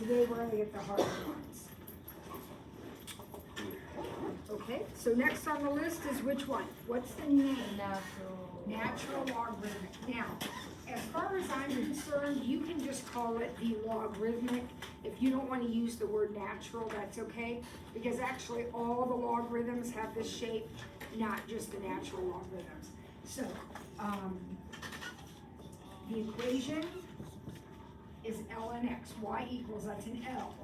Today we're going to get the hard ones. Okay, so next on the list is which one? What's the name? Natural logarithmic. Now, as far as I'm concerned, you can just call it the logarithmic. If you don't want to use the word natural, that's okay, because actually all the logarithms have this shape, not just the natural logarithms. So, the equation is ln x. Y equals, that's an L.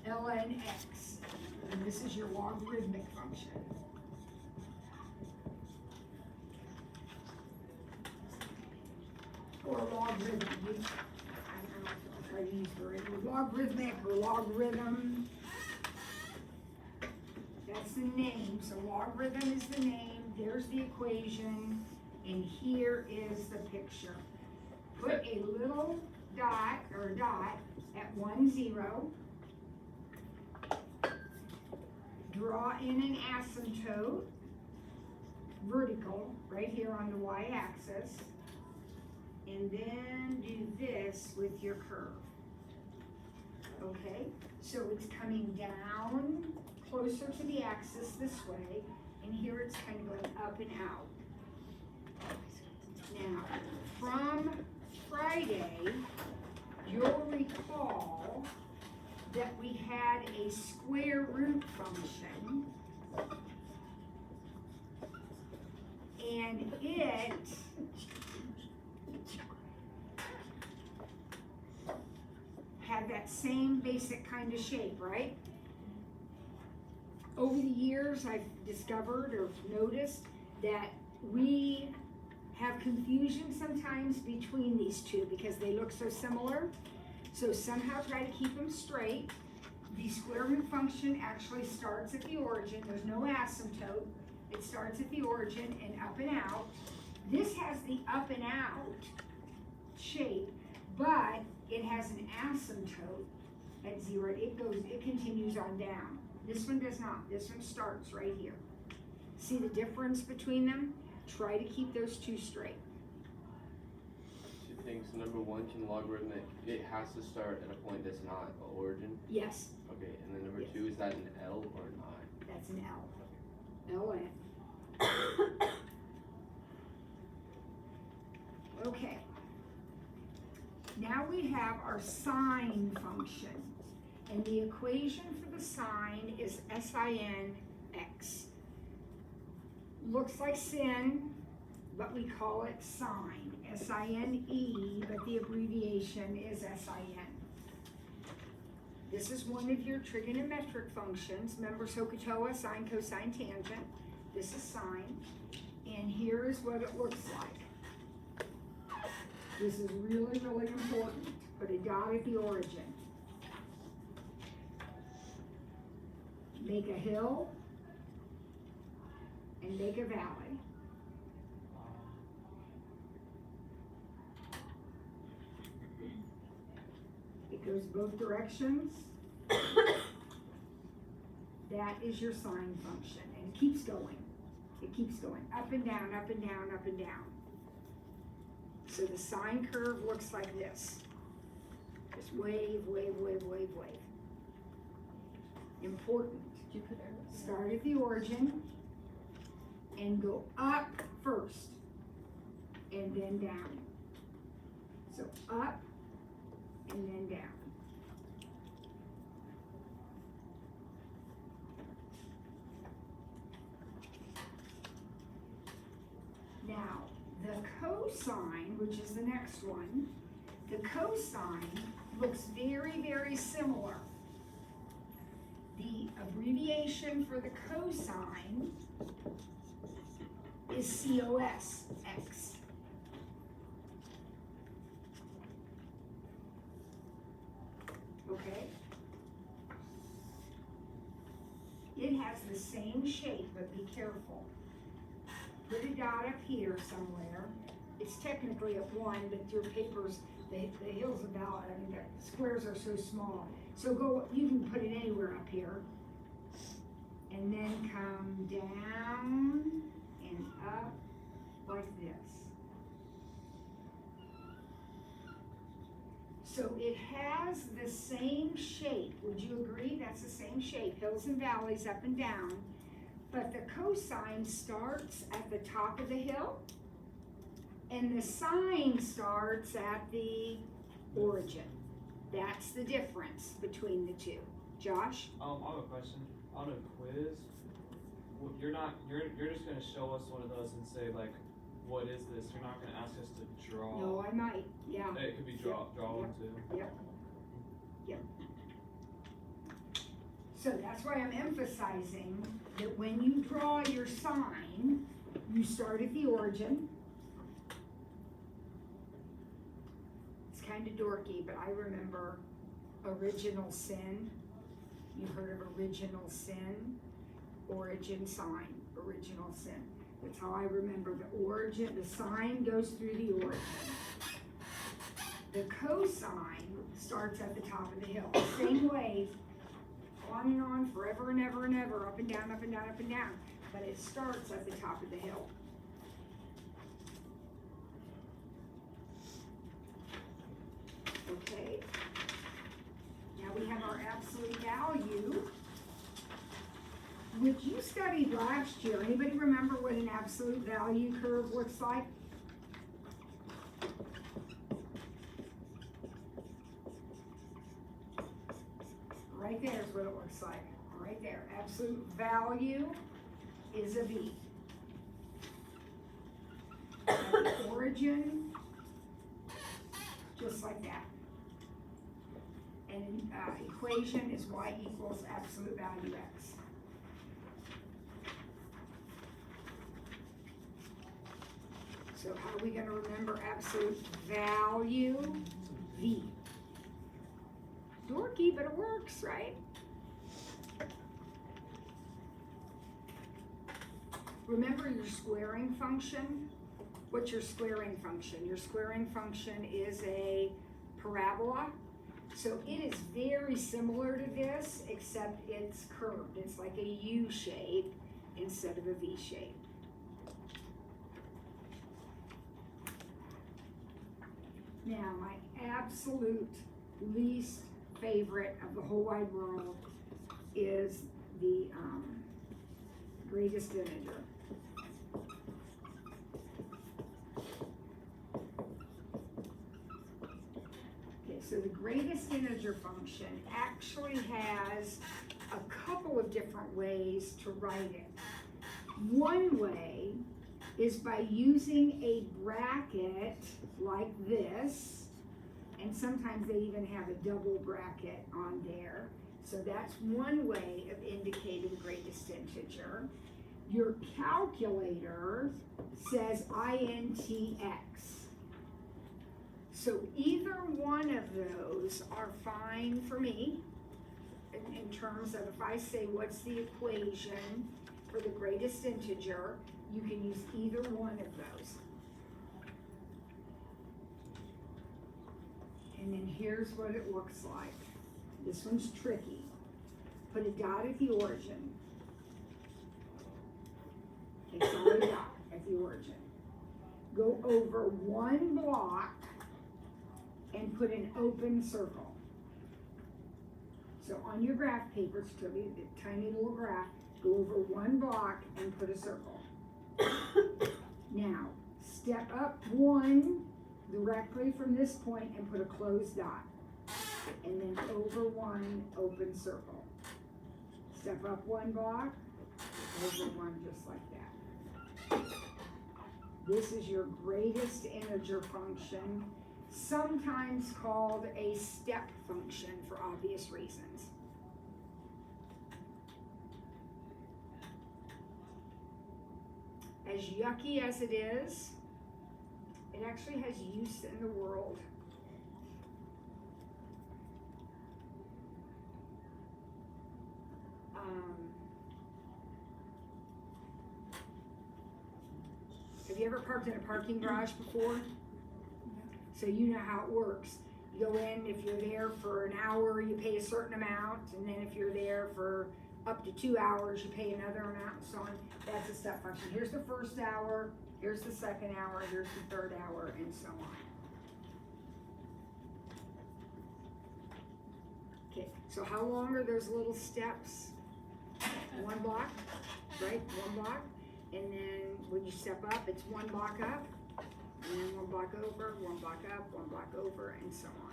Ln x. And this is your logarithmic function. Or logarithm. I don't know if I use the word logarithmic or logarithm. That's the name. So logarithm is the name. There's the equation. And here is the picture. Put a little dot or a dot at 1, 0. Draw in an asymptote, vertical, right here on the y-axis. And then do this with your curve. Okay, so it's coming down closer to the axis this way, and here it's kind of going up and out. Now, from Friday, you'll recall that we had a square root function, and it had that same basic kind of shape, right? Over the years, I've discovered or noticed that we have confusion sometimes between these two because they look so similar. So somehow try to keep them straight. The square root function actually starts at the origin. There's no asymptote. It starts at the origin and up and out. This has the up and out shape, but it has an asymptote at 0. It continues on down. This one does not. This one starts right here. See the difference between them? Try to keep those two straight. Two things. Number one, can logarithmic, it has to start at a point that's not the origin? Yes. Okay, and then number two, is that an L or an I? That's an L. Ln. Okay. Now we have our sine function. And the equation for the sine is sin x. Looks like sin, but we call it sine. S-I-N-E, but the abbreviation is S-I-N. This is one of your trigonometric functions. Remember SOHCAHTOA, sine, cosine, tangent. This is sine. And here is what it looks like. This is really, really important. Put a dot at the origin. Make a hill and make a valley. It goes both directions. That is your sine function, and it keeps going. It keeps going up and down, up and down, up and down. So the sine curve looks like this. Just wave, wave, wave, wave, wave. Important. Did you put Start at the origin and go up first and then down. So up and then down. Now, the cosine, which is the next one, the cosine looks very, very similar. The abbreviation for the cosine is COS, X. Okay? It has the same shape, but be careful. Put a dot up here somewhere. It's technically up 1, but your papers, the hill's about, I mean, the squares are so small. So you can put it anywhere up here. And then come down and up like this. So it has the same shape, would you agree? That's the same shape, hills and valleys, up and down. But the cosine starts at the top of the hill, and the sine starts at the origin. That's the difference between the two. Josh? I have a question. On a quiz, you're just gonna show us one of those and say like, what is this? You're not gonna ask us to draw. No, I might, yeah. It could be draw one too. Yep. So that's why I'm emphasizing that when you draw your sign, you start at the origin. It's kind of dorky, but I remember original sin. You heard of original sin? Origin sign, original sin. That's how I remember the origin. The sign goes through the origin. The cosine starts at the top of the hill. Same way, on and on, forever and ever and ever, up and down, up and down, up and down. But it starts at the top of the hill. Okay. Now we have our absolute value, which you studied last year. Anybody remember what an absolute value curve looks like? Right there is what it looks like. Right there. Absolute value is a V. At the origin, just like that. And equation is y equals absolute value x. So how are we going to remember absolute value? V. Dorky, but it works, right? Remember your squaring function? What's your squaring function? Your squaring function is a parabola. So it is very similar to this, except it's curved. It's like a U shape instead of a V shape. Now, my absolute least favorite of the whole wide world is the greatest integer. Okay, so the greatest integer function actually has a couple of different ways to write it. One way is by using a bracket like this, and sometimes they even have a double bracket on there. So that's one way of indicating greatest integer. Your calculator says INTX. So either one of those are fine for me in terms of if I say what's the equation for the greatest integer, you can use either one of those. And then here's what it looks like. This one's tricky. Put a dot at the origin. Okay, so a dot at the origin. Go over one block and put an open circle. So on your graph paper, it's going to be a tiny little graph. Go over one block and put a circle. Now, step up one directly from this point and put a closed dot. And then over one open circle. Step up one block, over one just like that. This is your greatest integer function, sometimes called a step function for obvious reasons. As yucky as it is, it actually has use in the world. Have you ever parked in a parking garage before? So you know how it works. You go in, if you're there for an hour, you pay a certain amount, and then if you're there for up to 2 hours, you pay another amount, and so on. That's a step function. Here's the first hour, here's the second hour, here's the third hour, and so on. Okay, so how long are those little steps? 1 block, right? 1 block. And then when you step up, it's 1 block up, and then 1 block over, 1 block up, 1 block over, and so on.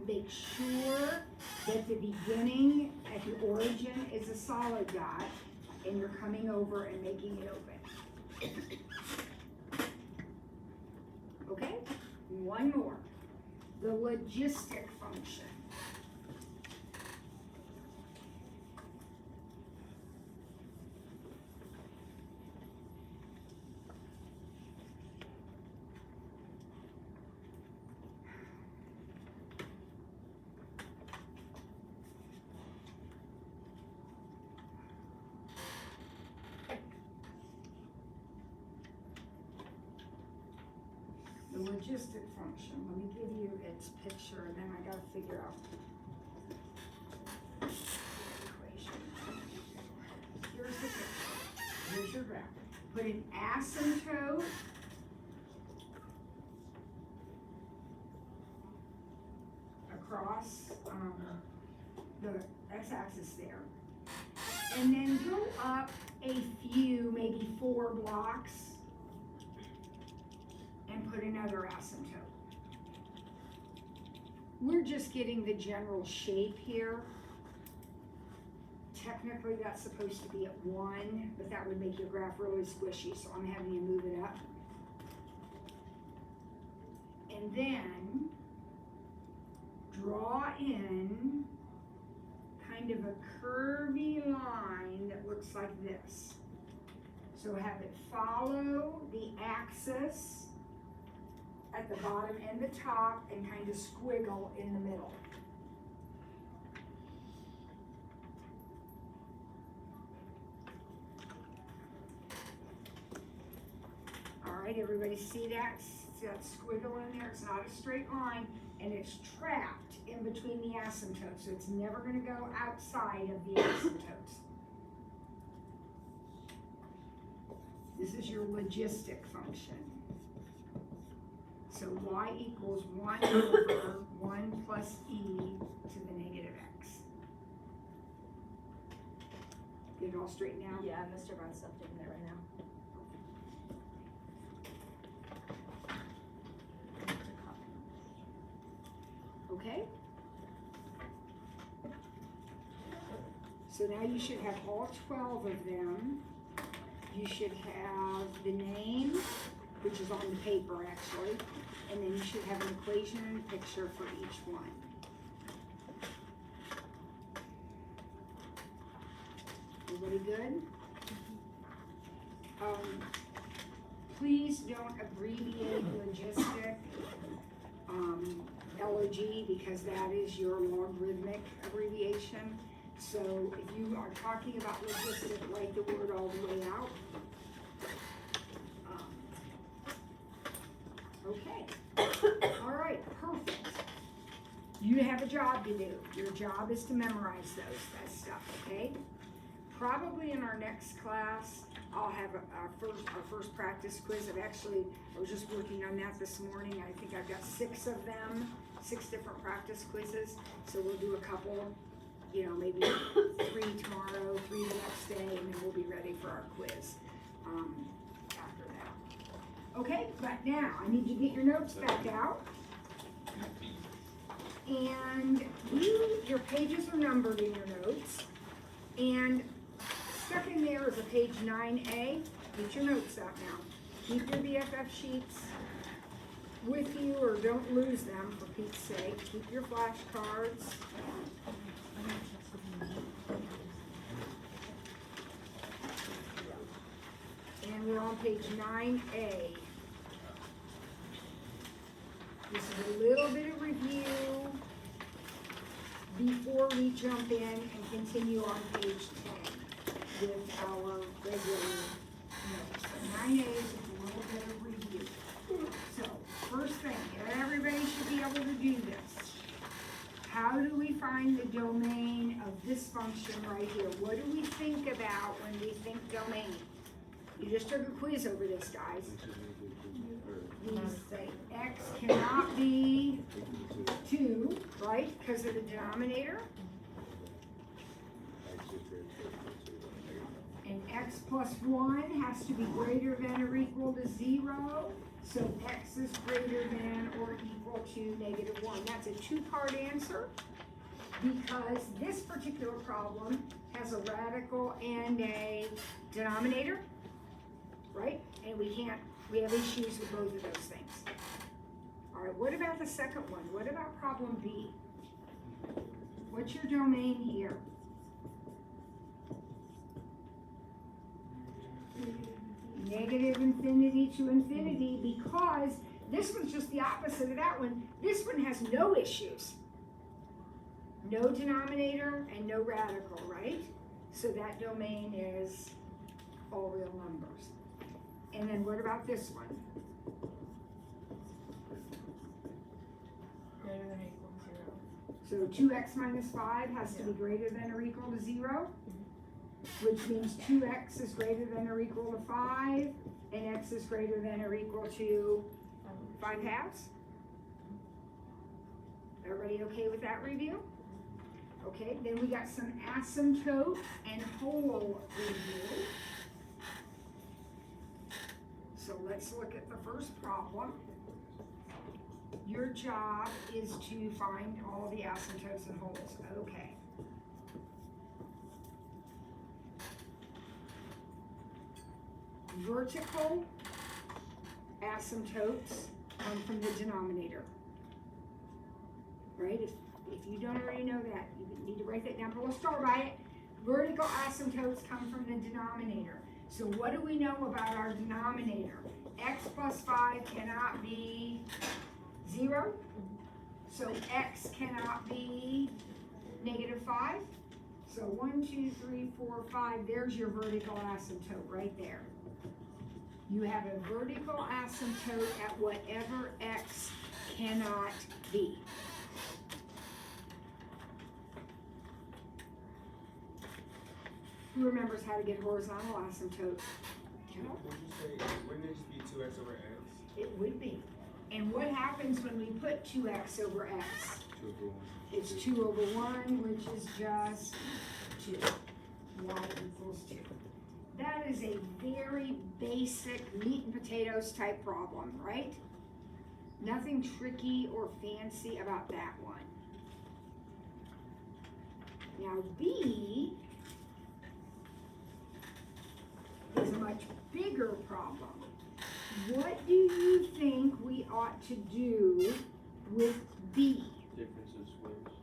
Make sure that the beginning at the origin is a solid dot, and you're coming over and making it open. Okay? 1 more. The logistic function. The logistic function, let me give you its picture and then I gotta figure out the equation. Here's the picture, here's your graph. Put an asymptote across the x-axis there. And then go up a few, maybe 4 blocks, and put another asymptote. We're just getting the general shape here. Technically, that's supposed to be at 1, but that would make your graph really squishy, so I'm having you move it up. And then draw in kind of a curvy line that looks like this. So have it follow the axis at the bottom and the top and kind of squiggle in the middle. All right, everybody see that? See that squiggle in there? It's not a straight line, and it's trapped in between the asymptotes, so it's never going to go outside of the asymptotes. This is your logistic function. So y equals 1 over 1 plus e to the negative x. Get it all straightened out? Yeah, Mr. Brown's stuff in there right now. Okay? So now you should have all 12 of them. You should have the name, which is on the paper actually, and then you should have an equation and a picture for each one. Everybody good? Please don't abbreviate logistic, LOG, because that is your logarithmic abbreviation. So if you are talking about logistic, write the word all the way out. Okay. All right, perfect. You have a job to do. Your job is to memorize that stuff, okay? Probably in our next class, I'll have our first practice quiz. I was just working on that this morning. I think I've got 6 of them, 6 different practice quizzes. So we'll do a couple, maybe 3 tomorrow, 3 the next day, and then we'll be ready for our quiz after that. Okay, but now I need you to get your notes back out. And your pages are numbered in your notes. And stuck in there is a page 9A. Get your notes out now. Keep your BFF sheets with you or don't lose them for Pete's sake. Keep your flashcards. And we're on page 9A. This is a little bit of review before we jump in and continue on page 10 with our regular notes. So 9A is a little bit of review. So first thing, everybody should be able to do this. How do we find the domain of this function right here? What do we think about when we think domain? You just took a quiz over this, guys. We say x cannot be 2, right, because of the denominator. And x plus 1 has to be greater than or equal to 0. So x is greater than or equal to negative 1. That's a two-part answer because this particular problem has a radical and a denominator, right? And we have issues with both of those things. All right, what about the second one? What about problem B? What's your domain here? Negative infinity to infinity, because this one's just the opposite of that one. This one has no issues. No denominator and no radical, right? So that domain is all real numbers. And then what about this one? Greater than or equal to 0. So 2x minus 5 has to be greater than or equal to 0, which means 2x is greater than or equal to 5, and x is greater than or equal to 5 halves. Everybody okay with that review? Okay, then we got some asymptote and whole review. So let's look at the first problem. Your job is to find all the asymptotes and wholes. Okay. Vertical asymptotes come from the denominator. Right? If you don't already know that, you need to write that down, but we'll start by it. Vertical asymptotes come from the denominator. So what do we know about our denominator? X plus 5 cannot be 0. So x cannot be negative 5. So 1, 2, 3, 4, 5, there's your vertical asymptote right there. You have a vertical asymptote at whatever x cannot be. Who remembers how to get horizontal asymptotes? Would you say, wouldn't it just be 2x over x? It would be. And what happens when we put 2x over x? 2 over 1. It's 2 over 1, which is just 2. Y equals 2. That is a very basic meat and potatoes type problem, right? Nothing tricky or fancy about that one. Now B is a much bigger problem. What do you think we ought to do with B? Difference of squares.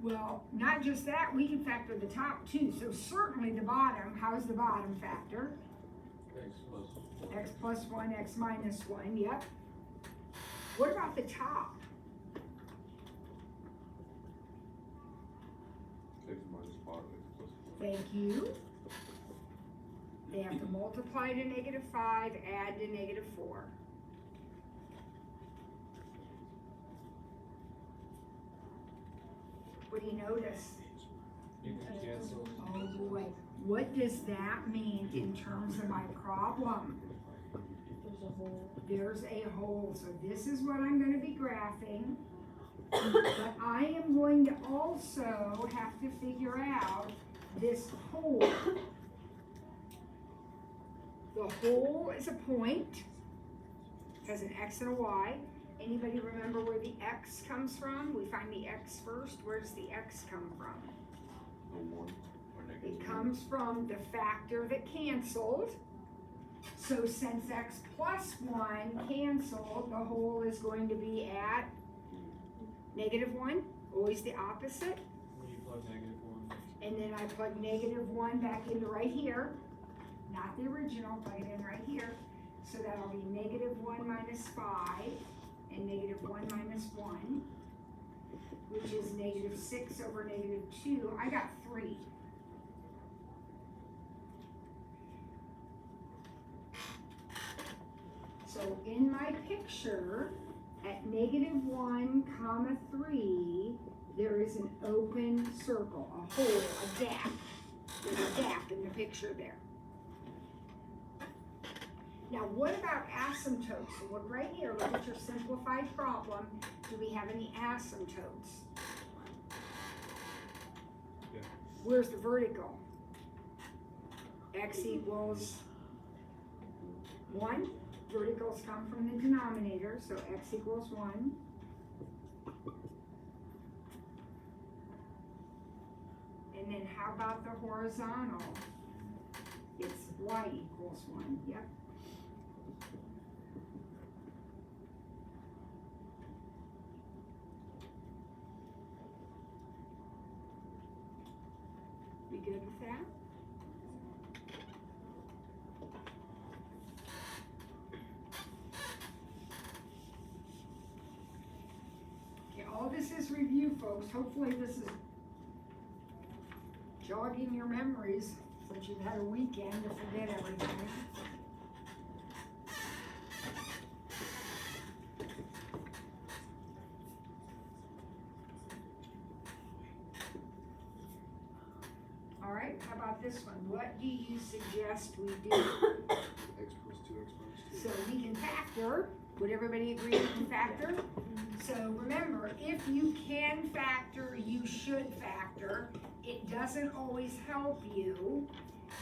Well, not just that, we can factor the top too. So certainly the bottom, how's the bottom factor? X plus 1. X plus 1, x minus 1, yep. What about the top? X minus 5, x plus 4. Thank you. They have to multiply to negative 5, add to negative 4. What do you notice? You can cancel. Oh boy, what does that mean in terms of my problem? There's a whole. There's a hole, so this is what I'm going to be graphing. But I am going to also have to figure out this hole. The hole is a point, has an x and a y. Anybody remember where the x comes from? We find the x first. Where does the x come from? A 1 or negative It comes from the factor that canceled. So since x plus 1 canceled, the whole is going to be at negative 1, always the opposite. When you plug -1. And then I plug negative 1 back into right here. Not the original, plug it in right here. So that'll be negative 1 minus 5 and negative 1 minus 1, which is negative 6 over negative 2. I got 3. So in my picture, at negative 1 comma 3, there is an open circle, a hole, a gap. There's a gap in the picture there. Now, what about asymptotes? So look right here, look at your simplified problem. Do we have any asymptotes? Where's the vertical? X equals 1. Verticals come from the denominator, so x equals 1. And then how about the horizontal? It's y equals 1, yep. We good with that? Okay, all this is review, folks. Hopefully this is jogging your memories since you've had a weekend to forget everything. All right, how about this one? What do you suggest we do? X plus 2, X minus 2. So we can factor. Would everybody agree we can factor? So remember, if you can factor, you should factor. It doesn't always help you.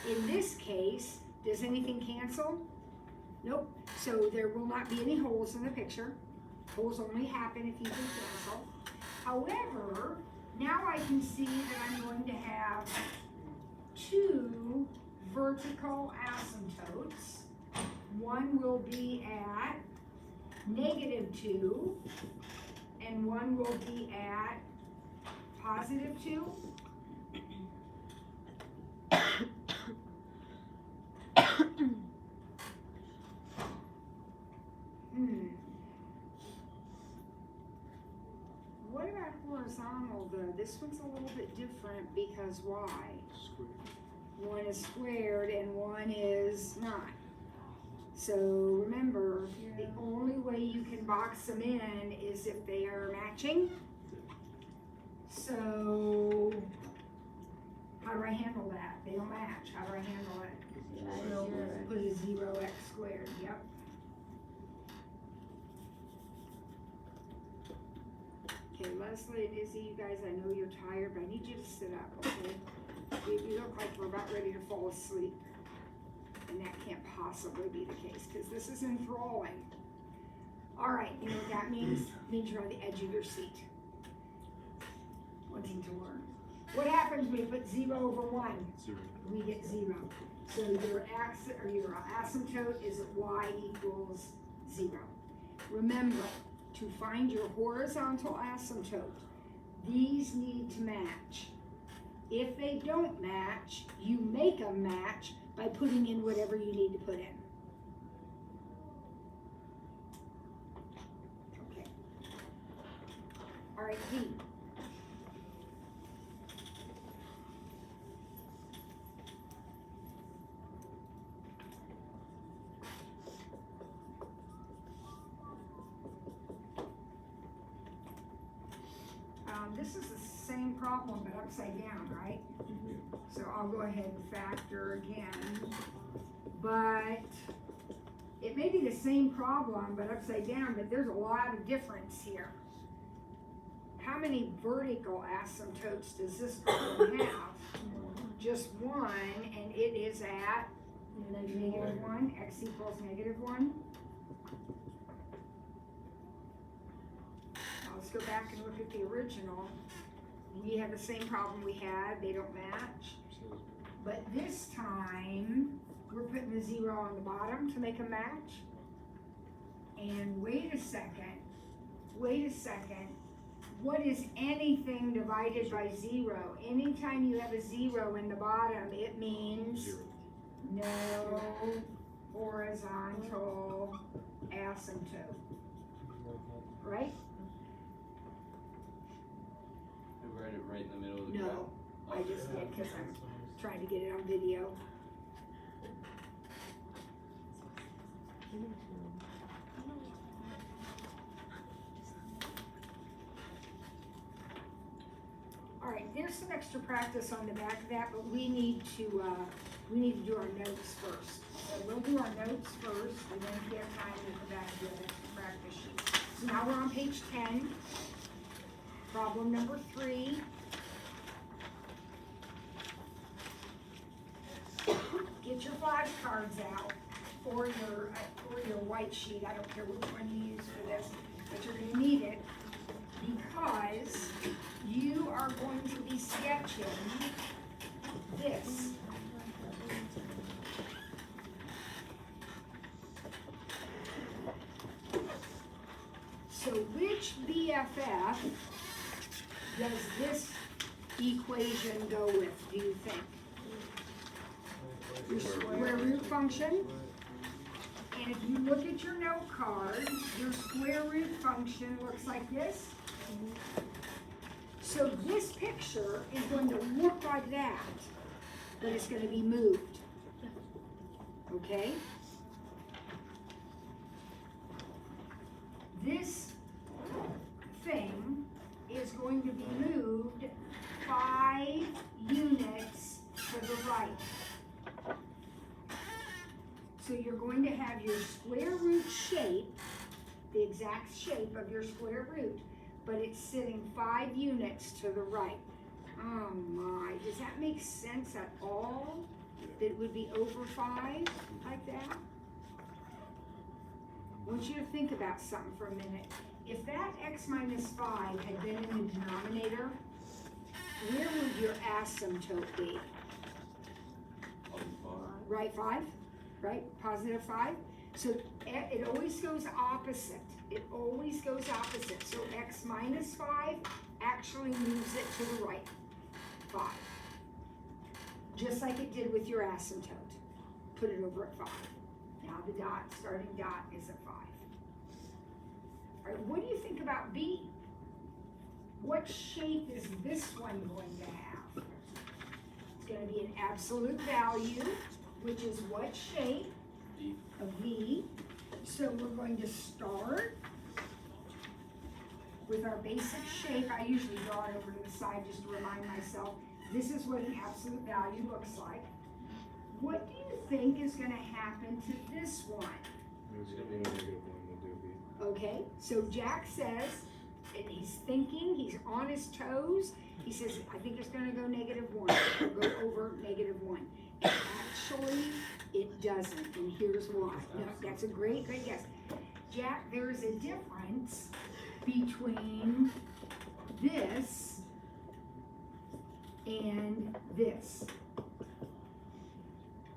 In this case, does anything cancel? Nope. So there will not be any holes in the picture. Holes only happen if you can cancel. However, now I can see that I'm going to have 2 vertical asymptotes. One will be at -2, and one will be at +2. What about horizontal though? This one's a little bit different because why? Square. One is squared and one is not. So remember, the only way you can box them in is if they are matching. So how do I handle that? They don't match. How do I handle it? Put a 0x squared, yep. Okay, Leslie and Izzy, you guys, I know you're tired, but I need you to sit up, okay? You look like we're about ready to fall asleep. And that can't possibly be the case, because this is enthralling. All right, you know what that means? It means you're on the edge of your seat. Wanting to learn. What happens when you put 0 over 1? 0. We get 0. So your asymptote is at y equals 0. Remember, to find your horizontal asymptote, these need to match. If they don't match, you make them match by putting in whatever you need to put in. Okay. All right, D. This is the same problem, but upside down, right? So I'll go ahead and factor again. But it may be the same problem, but upside down, but there's a lot of difference here. How many vertical asymptotes does this problem have? Just one, and it is at -1, x equals -1. Let's go back and look at the original. We have the same problem we had, they don't match. But this time, we're putting the 0 on the bottom to make a match. And wait a second, what is anything divided by 0? Anytime you have a 0 in the bottom, it means no horizontal asymptote, right? Write it right in the middle of the graph. No, I just did because I'm trying to get it on video. All right, there's some extra practice on the back of that, but we need to do our notes first. So we'll do our notes first, and then if we have time, we'll come back and do an extra practice sheet. So now we're on page 10. Problem number 3. flashcards out, or your white sheet, I don't care which one you use for this, but you're gonna need it, because you are going to be sketching this. So which BFF does this equation go with, do you think? Your square root function? And if you look at your note card, your square root function looks like this. So this picture is going to look like that, but it's going to be moved. Okay? This thing is going to be moved 5 units to the right. So you're going to have your square root shape, the exact shape of your square root, but it's sitting 5 units to the right. Oh my, does that make sense at all? That it would be over 5 like that? I want you to think about something for a minute. If that x minus 5 had been in the denominator, where would your asymptote be? Right 5? Right? Positive 5? So it always goes opposite. It always goes opposite. So x minus 5 actually moves it to the right. 5. Just like it did with your asymptote. Put it over at 5. Now the starting dot is at 5. All right, what do you think about B? What shape is this one going to have? It's going to be an absolute value, which is what shape? V. A V. So we're going to start with our basic shape. I usually draw it over to the side just to remind myself. This is what an absolute value looks like. What do you think is going to happen to this one? It's gonna be a negative 1, we'll do B. Okay, so Jack says, and he's thinking, he's on his toes. He says, I think it's gonna go -1, it'll go over -1. And actually, it doesn't, and here's why. No, that's a great guess. Jack, there is a difference between this and this.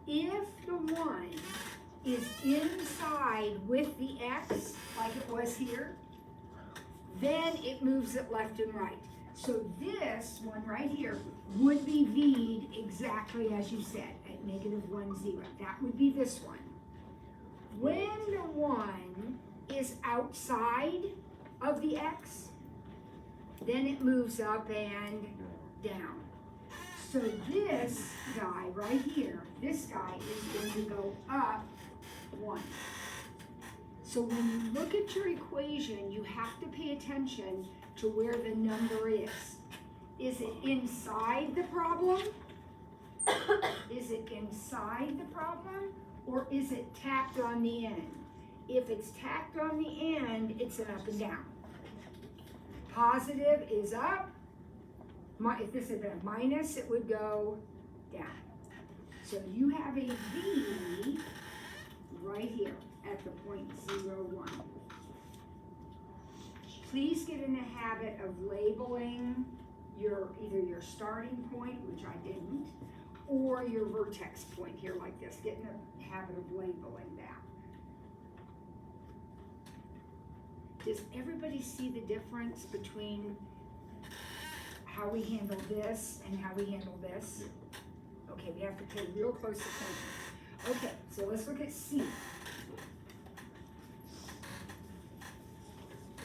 If the 1 is inside with the x, like it was here, then it moves it left and right. So this one right here would be V'd exactly as you said, at -1, 0. That would be this one. When the 1 is outside of the x, then it moves up and down. So this guy right here, this guy is going to go up 1. So when you look at your equation, you have to pay attention to where the number is. Is it inside the problem? Is it inside the problem? Or is it tacked on the end? If it's tacked on the end, it's an up and down. Positive is up. If this had been a minus, it would go down. So you have a V right here at the point 0, 1. Please get in the habit of labeling either your starting point, which I didn't, or your vertex point here like this. Get in the habit of labeling that. Does everybody see the difference between how we handle this and how we handle this? Okay, we have to pay real close attention. Okay, so let's look at C.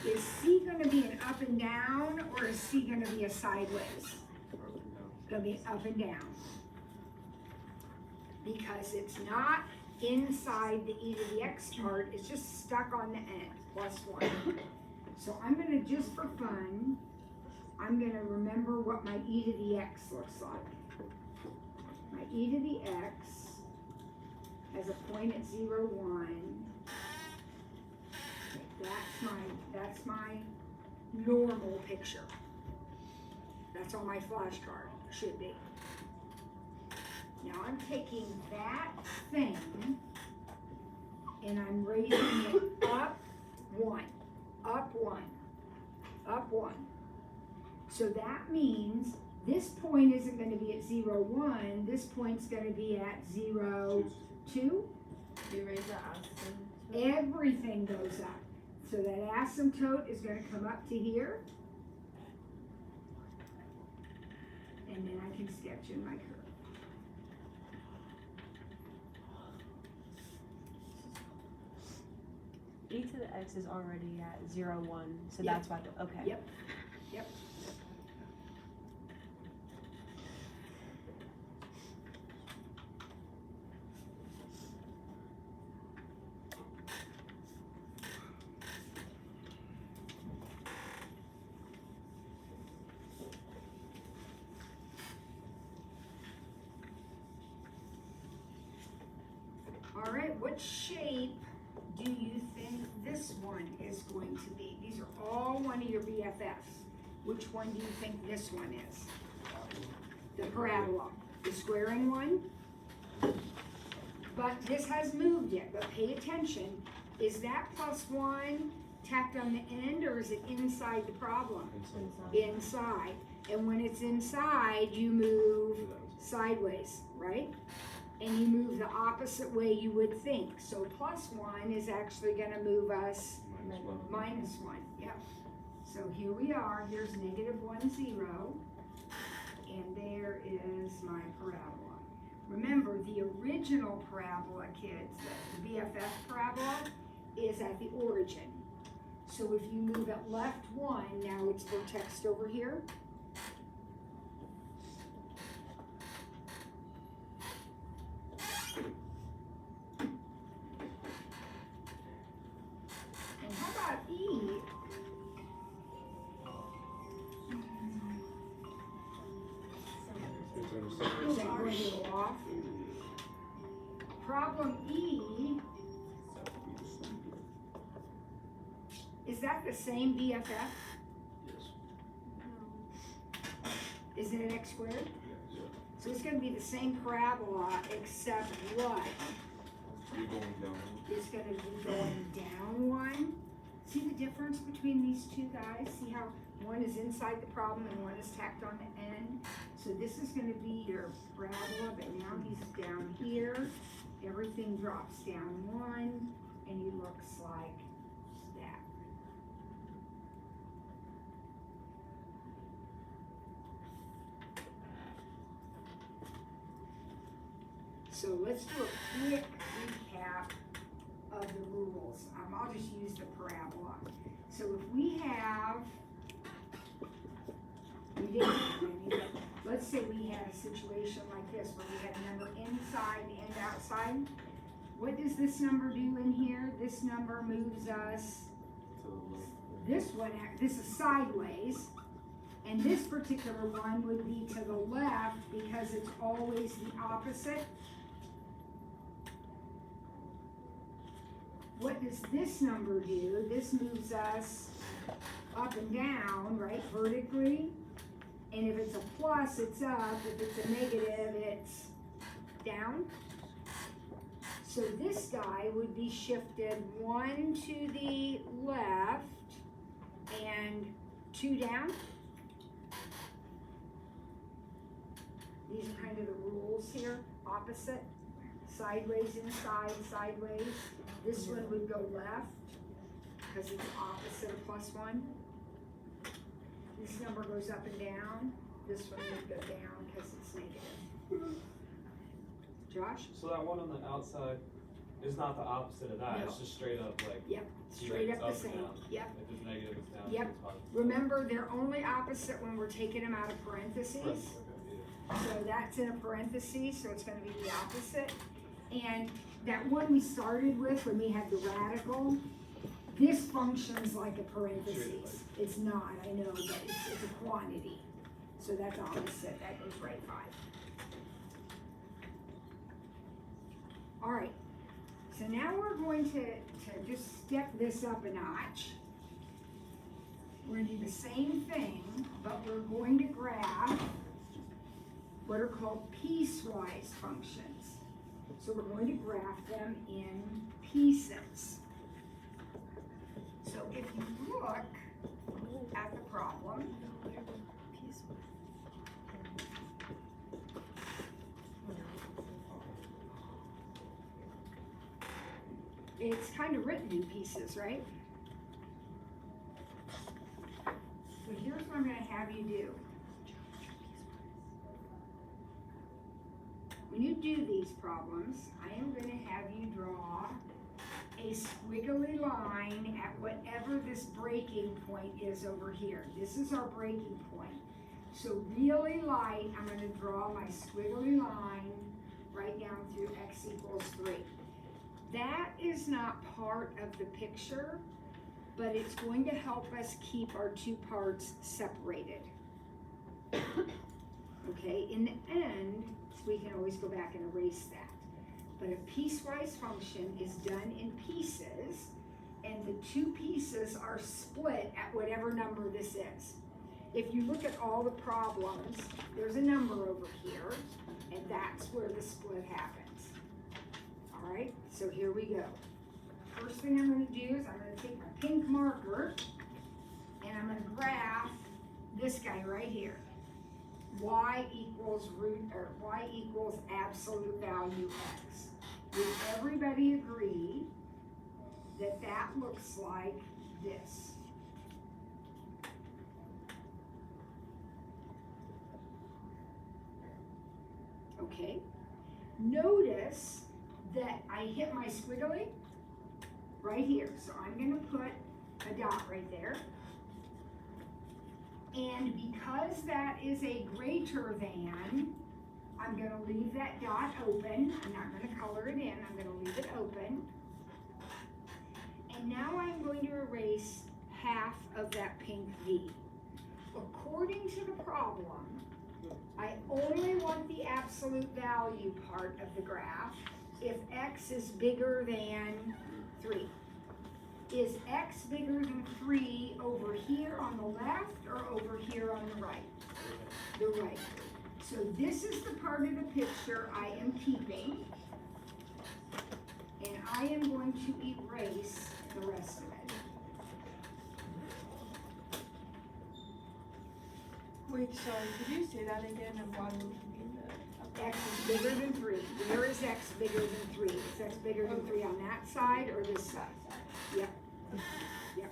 Is C going to be an up and down, or is C going to be a sideways? It's going to be up and down. Because it's not inside the e to the x part, it's just stuck on the end, +1. So I'm going to, just for fun, I'm going to remember what my e to the x looks like. My e to the x has a point at 0, 1. That's my normal picture. That's on my flashcard, should be. Now I'm taking that thing and I'm raising it up one, up one, up one. So that means this point isn't gonna be at 0, 1, this point's gonna be at 0, 2. You raise the asymptote. Everything goes up. So that asymptote is gonna come up to here. And then I can sketch in my curve. E to the x is already at 0, 1, so Yep. that's why, okay. Yep. Yep. All right, what shape do you think this one is going to be? These are all one of your BFFs. Which one do you think this one is? The parabola, the squaring one? But this has moved it, but pay attention. Is that +1 tacked on the end or is it inside the problem? Inside. And when it's inside, you move sideways, right? And you move the opposite way you would think. So +1 is actually gonna move us -1, yep. So here we are, here's -1, 0, and there is my parabola. Remember, the original parabola, kids, the BFF parabola, is at the origin. So if you move it left 1, now it's vertexed over here. And how about E? Is that going to go off? Problem E, is that the same BFF? Is it an x squared? So it's gonna be the same parabola, except what? You're going down. It's gonna be going down 1. See the difference between these two guys? See how one is inside the problem and one is tacked on the end? So this is gonna be your parabola, but now he's down here. Everything drops down 1, and he looks like that. So let's do a quick recap of the rules. I'll just use the parabola. So if we have, we didn't have any, but let's say we had a situation like this where we had a number inside and outside. What does this number do in here? This number moves us, this one, this is sideways. And this particular one would be to the left because it's always the opposite. What does this number do? This moves us up and down, right, vertically. And if it's a plus, it's up. If it's a negative, it's down. So this guy would be shifted 1 to the left and 2 down. These are kind of the rules here. Opposite, sideways inside, sideways. This one would go left because it's opposite of +1. This number goes up and down. This one would go down because it's negative. Josh? So that one on the outside is not the opposite of that, No. it's just straight up like. Yep, either straight it's up the and same. down. Yep. If it's negative, it's down. Yep. If it's positive. Remember, they're only opposite when we're taking them out of parentheses. Okay, yeah. So that's in a parentheses, so it's gonna be the opposite. And that one we started with when we had the radical, this functions like a parentheses. It's not, I know, but it's a quantity. So that's opposite, that goes right 5. All right, so now we're going to just step this up a notch. We're gonna do the same thing, but we're going to graph what are called piecewise functions. So we're going to graph them in pieces. So if you look at the problem, it's kind of written in pieces, right? So here's what I'm going to have you do. When you do these problems, I am going to have you draw a squiggly line at whatever this breaking point is over here. This is our breaking point. So really light, I'm going to draw my squiggly line right down through x equals 3. That is not part of the picture, but it's going to help us keep our two parts separated. Okay, in the end, we can always go back and erase that. But a piecewise function is done in pieces, and the two pieces are split at whatever number this is. If you look at all the problems, there's a number over here, and that's where the split happens. All right, so here we go. First thing I'm going to do is I'm going to take my pink marker, and I'm going to graph this guy right here. Y equals absolute value x. Would everybody agree that that looks like this? Okay. Notice that I hit my squiggly right here. So I'm going to put a dot right there. And because that is a greater than, I'm going to leave that dot open. I'm not going to color it in. I'm going to leave it open. And now I'm going to erase half of that pink V. According to the problem, I only want the absolute value part of the graph if x is bigger than 3. Is x bigger than 3 over here on the left or over here on the right? The right. So this is the part of the picture I am keeping, and I am going to erase the rest of it. Wait, sorry, could you say that again and why would you mean that? X is bigger than 3. Where is x bigger than 3? Is x bigger than 3 on that side or this side? Yep. Yep.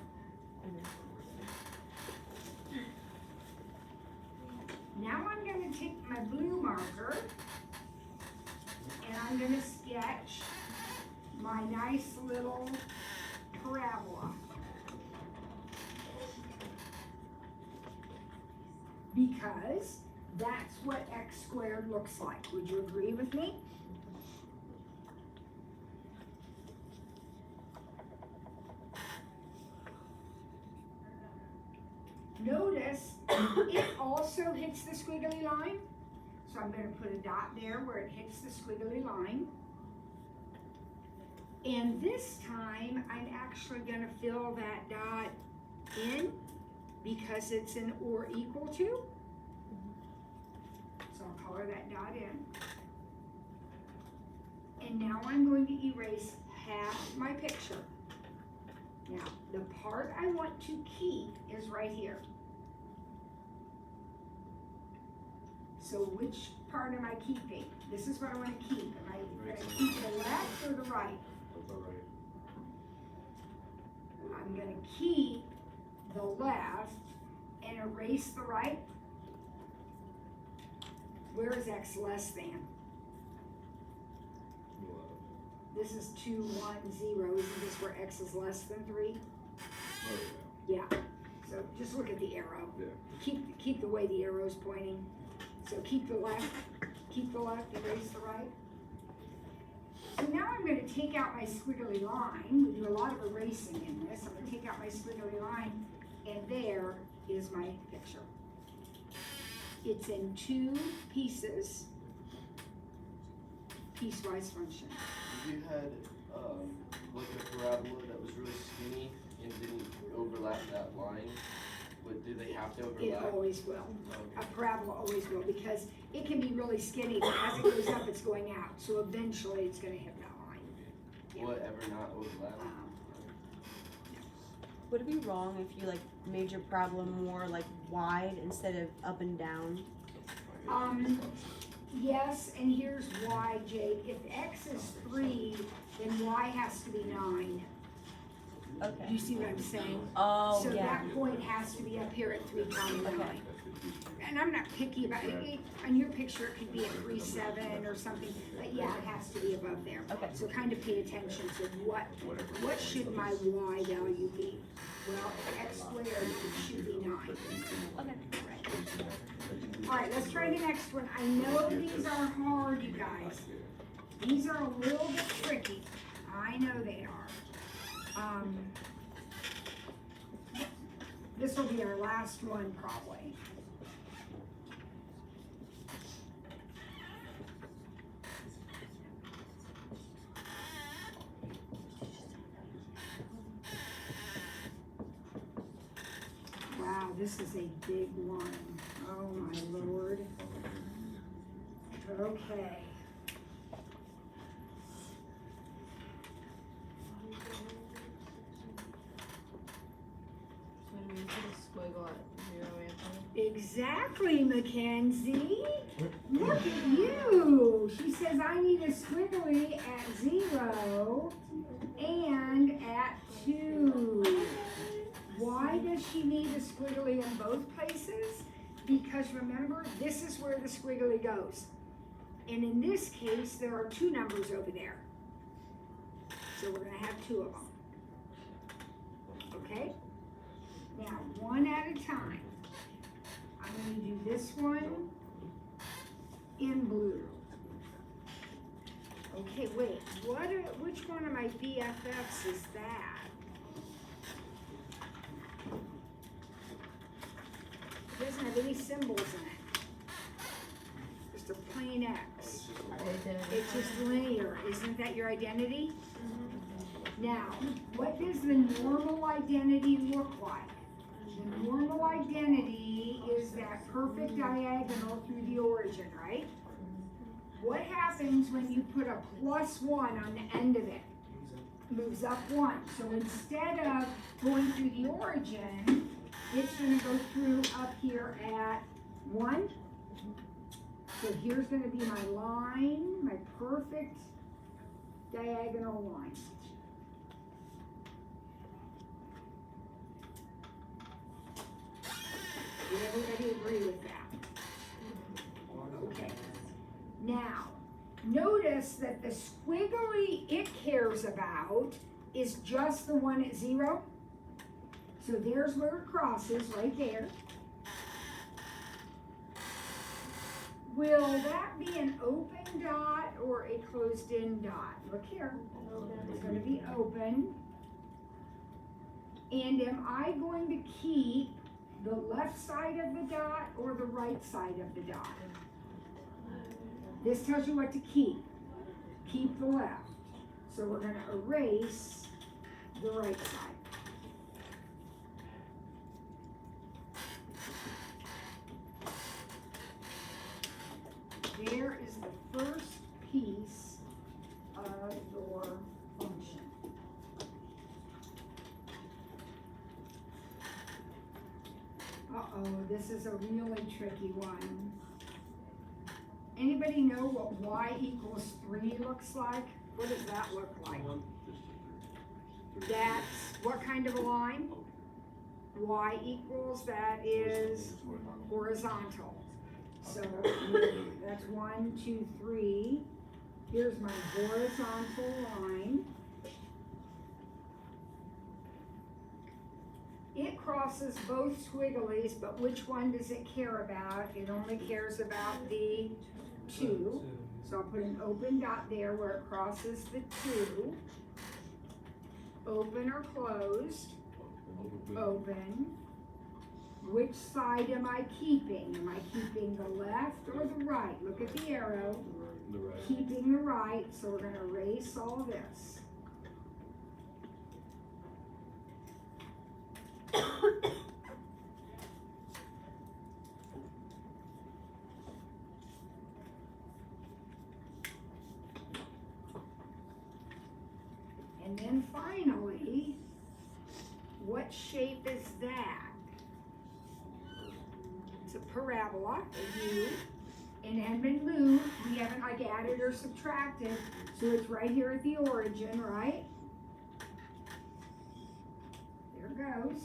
Now I'm going to take my blue marker and I'm going to sketch my nice little parabola. Because that's what x squared looks like. Would you agree with me? Notice it also hits the squiggly line. So I'm going to put a dot there where it hits the squiggly line. And this time I'm actually going to fill that dot in because it's an or equal to. So I'll color that dot in. And now I'm going to erase half my picture. Now, the part I want to keep is right here. So which part am I keeping? This is what I want to keep. Am I going to keep the left or the right? I'm going to keep the left and erase the right. Where is x less than? This is 2, 1, 0. Isn't this where x is less than 3? Yeah. So just look at the arrow. Yeah. Keep the way the arrow is pointing. So keep the left, erase the right. So now I'm going to take out my squiggly line. We do a lot of erasing in this. I'm going to take out my squiggly line, and there is my picture. It's in 2 pieces, piecewise function. If you had like a parabola that was really skinny and didn't overlap that line, but did Do they have to It overlap? always will. A Okay. parabola always will, because it can be really skinny, but as it goes up, it's going out, so eventually it's gonna hit that line. Whatever, not overlap. Um, Would it be wrong if you like made your problem more like wide instead of up and down? Yes, and here's why, Jake. If X is 3, then Y has to be 9. Do Okay. you see what I'm saying? Oh, So yeah. that point has to be up here at 3.9. Okay. And I'm not picky about it. On your picture, it could be at 3.7 or something, but yeah, it has to be above there. Okay. So kind of pay attention to what should my Y value be? Well, X squared should be 9. Okay. All right, let's try the next one. I know these are hard, you guys. These are a little bit tricky. I know they are. This will be our last one probably. Wow, this is a big one. Oh my Lord. Okay. So when we put a squiggle at 0 answer. Exactly, Mackenzie. Look at you. She says I need a squiggly at 0 and at 2. Why does she need a squiggly in both places? Because remember, this is where the squiggly goes. And in this case, there are 2 numbers over there. So we're gonna have 2 of them. Okay? Now, one at a time. I'm gonna do this one in blue. Okay, wait, which one of my BFFs is that? It doesn't have any symbols in it. Just a plain X. It's just linear. Isn't that your identity? Now, what does the normal identity look like? The normal identity is that perfect diagonal through the origin, right? What happens when you put a +1 on the end of it? Moves up 1. So instead of going through the origin, it's going to go through up here at 1. So here's going to be my line, my perfect diagonal line. Did everybody agree with that? Okay. Now, notice that the squiggly it cares about is just the one at 0. So there's where it crosses, right there. Will that be an open dot or a closed-in dot? Look here. It's going to be open. And am I going to keep the left side of the dot or the right side of the dot? This tells you what to keep. Keep the left. So we're going to erase the right side. There is the first piece of your function. Uh-oh, this is a really tricky one. Anybody know what y equals 3 looks like? What does that look like? That's what kind of a line? Y equals, that is horizontal. So that's 1, 2, 3. Here's my horizontal line. It crosses both squigglies, but which one does it care about? It only cares about the 2. So I'll put an open dot there where it crosses the 2. Open or closed? Open. Which side am I keeping? Am I keeping the left or the right? Look at the arrow. Keeping the right, so we're going to erase all this. parabola, a U. And Edmund Lou, we haven't like added or subtracted, so it's right here at the origin, right? There it goes.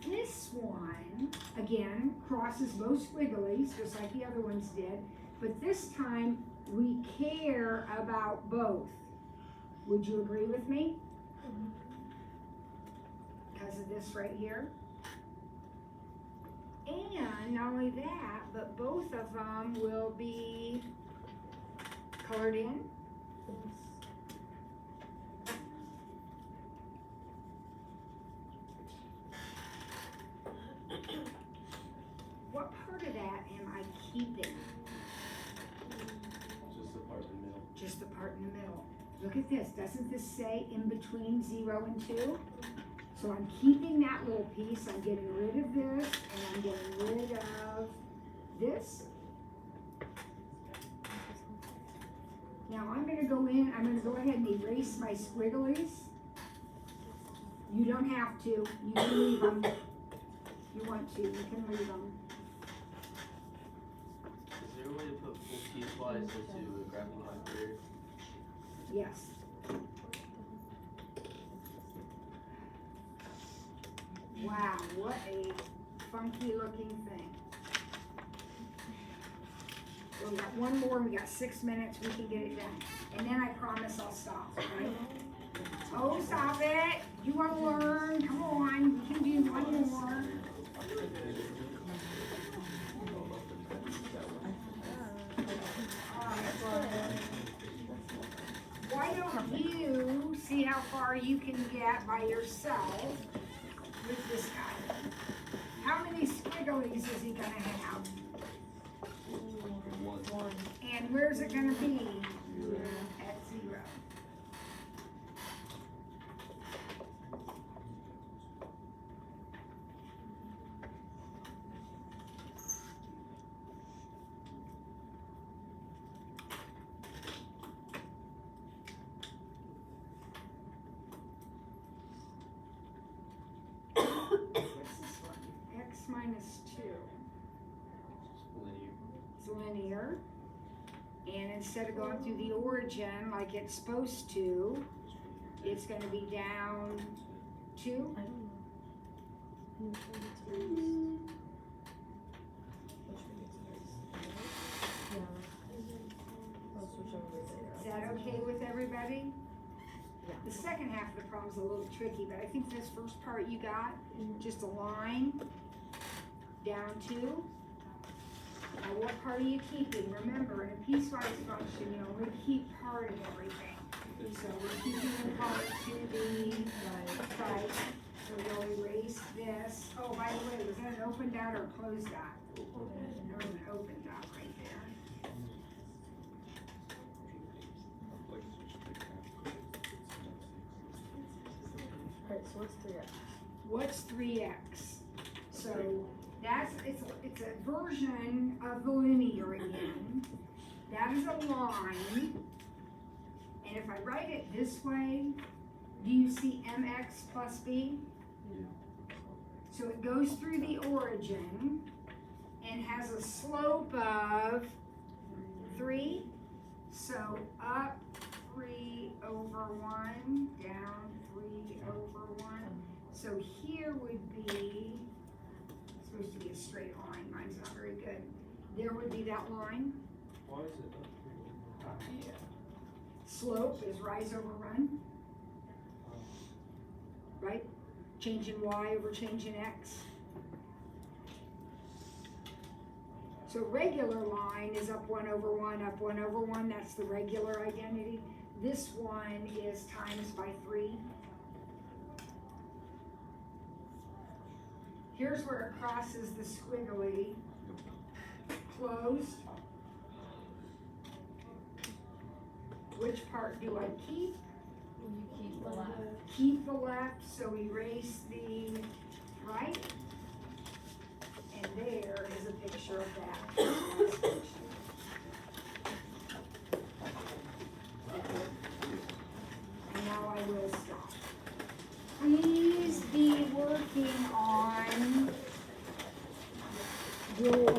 This one, again, crosses both squigglies, just like the other ones did, but this time we care about both. Would you agree with me? Because of this right here. And not only that, but both of them will be colored in. What part of that am I keeping? Just the part in the middle. Just the part in the middle. Look at this, doesn't this say in between 0 and 2? So I'm keeping that little piece, I'm getting rid of this, and I'm getting rid of this. Now I'm gonna go in, I'm gonna go ahead and erase my squigglies. You don't have to, you can leave them. If you want to, you can leave them. Is there a way to put full piecewise into a graphic calculator? Yes. Wow, what a funky looking thing. Well, we got one more, we got 6 minutes, we can get it done. And then I promise I'll stop, right? Oh, stop it, you wanna learn, come on, we can do one more. Why don't you see how far you can get by yourself with this guy? How many squigglies is he gonna have? One. And where's it gonna be? At 0. What's this one? X minus 2. Linear. It's linear. And instead of going through the origin like it's supposed to, it's gonna be down 2. Is that okay with everybody? The second half of the problem's a little tricky, but I think this first part you got, just a line, down 2. Now what part are you keeping? Remember, in a piecewise function, you only keep part of everything. So we're keeping the part to the right. So we'll erase this. Oh, by the way, was that an open dot or a closed dot? There was an open dot right there. Alright, so what's 3x? What's 3x? So that's, it's a version of the linear again. That is a line. And if I write it this way, do you see mx plus b? So it goes through the origin and has a slope of 3. So up 3 over 1, down 3 over 1. So here would be, it's supposed to be a straight line, mine's not very good. There would be that line. Why is it up 3 over 1? Slope is rise over run, right? Change in y over change in x. So regular line is up 1 over 1, up 1 over 1, that's the regular identity. This one is times by 3. Here's where it crosses the squiggly, closed. Which part do I keep? You keep the left. Keep the left, so erase the right. And there is a picture of that. And now I will stop. roll